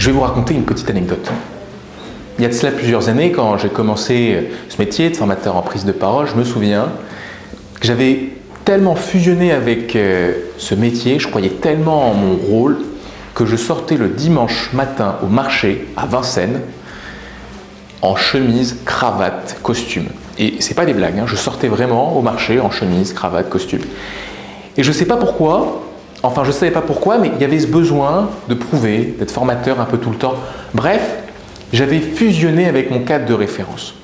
Je vais vous raconter une petite anecdote. Il y a de cela plusieurs années, quand j'ai commencé ce métier de formateur en prise de parole, je me souviens que j'avais tellement fusionné avec ce métier, je croyais tellement en mon rôle, que je sortais le dimanche matin au marché à Vincennes en chemise, cravate, costume. Et c'est pas des blagues, hein, je sortais vraiment au marché en chemise, cravate, costume. Et je ne sais pas pourquoi, enfin je ne savais pas pourquoi, mais il y avait ce besoin de prouver, d'être formateur un peu tout le temps. Bref, j'avais fusionné avec mon cadre de référence.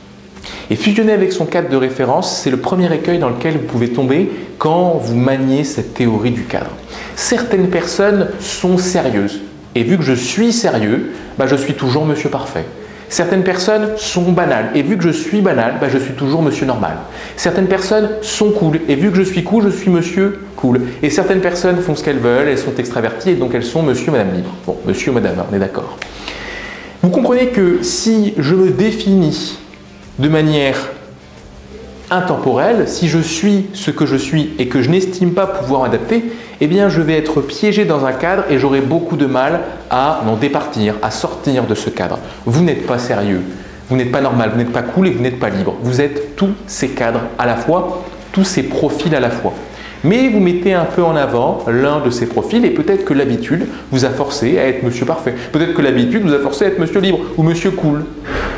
Et fusionner avec son cadre de référence, c'est le premier écueil dans lequel vous pouvez tomber quand vous maniez cette théorie du cadre. Certaines personnes sont sérieuses. Et vu que je suis sérieux, je suis toujours monsieur parfait. Certaines personnes sont banales. Et vu que je suis banal, je suis toujours monsieur normal. Certaines personnes sont cool. Et vu que je suis cool, je suis monsieur cool. Et certaines personnes font ce qu'elles veulent, elles sont extraverties et donc elles sont monsieur, madame libre. Bon, monsieur, madame, on est d'accord. Vous comprenez que si je me définis de manière intemporelle, si je suis ce que je suis et que je n'estime pas pouvoir m'adapter, eh bien je vais être piégé dans un cadre et j'aurai beaucoup de mal à m'en départir, à sortir de ce cadre. Vous n'êtes pas sérieux, vous n'êtes pas normal, vous n'êtes pas cool et vous n'êtes pas libre. Vous êtes tous ces cadres à la fois, tous ces profils à la fois. Mais vous mettez un peu en avant l'un de ces profils et peut-être que l'habitude vous a forcé à être monsieur parfait. Peut-être que l'habitude vous a forcé à être monsieur libre ou monsieur cool.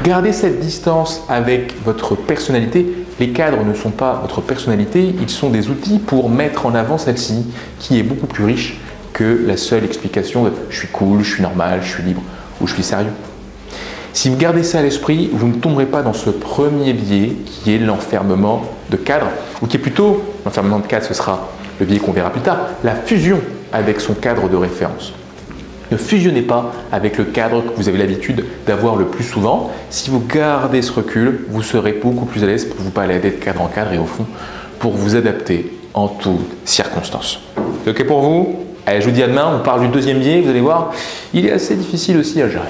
Gardez cette distance avec votre personnalité. Les cadres ne sont pas votre personnalité, ils sont des outils pour mettre en avant celle-ci qui est beaucoup plus riche que la seule explication de « je suis cool, je suis normal, je suis libre » ou « je suis sérieux ». Si vous gardez ça à l'esprit, vous ne tomberez pas dans ce premier biais qui est l'enfermement de cadre, ou qui est plutôt, l'enfermement de cadre, ce sera le biais qu'on verra plus tard, la fusion avec son cadre de référence. Ne fusionnez pas avec le cadre que vous avez l'habitude d'avoir le plus souvent. Si vous gardez ce recul, vous serez beaucoup plus à l'aise pour vous balader de cadre en cadre et au fond, pour vous adapter en toutes circonstances. C'est OK pour vous? Allez, je vous dis à demain, on parle du deuxième biais, vous allez voir, il est assez difficile aussi à gérer.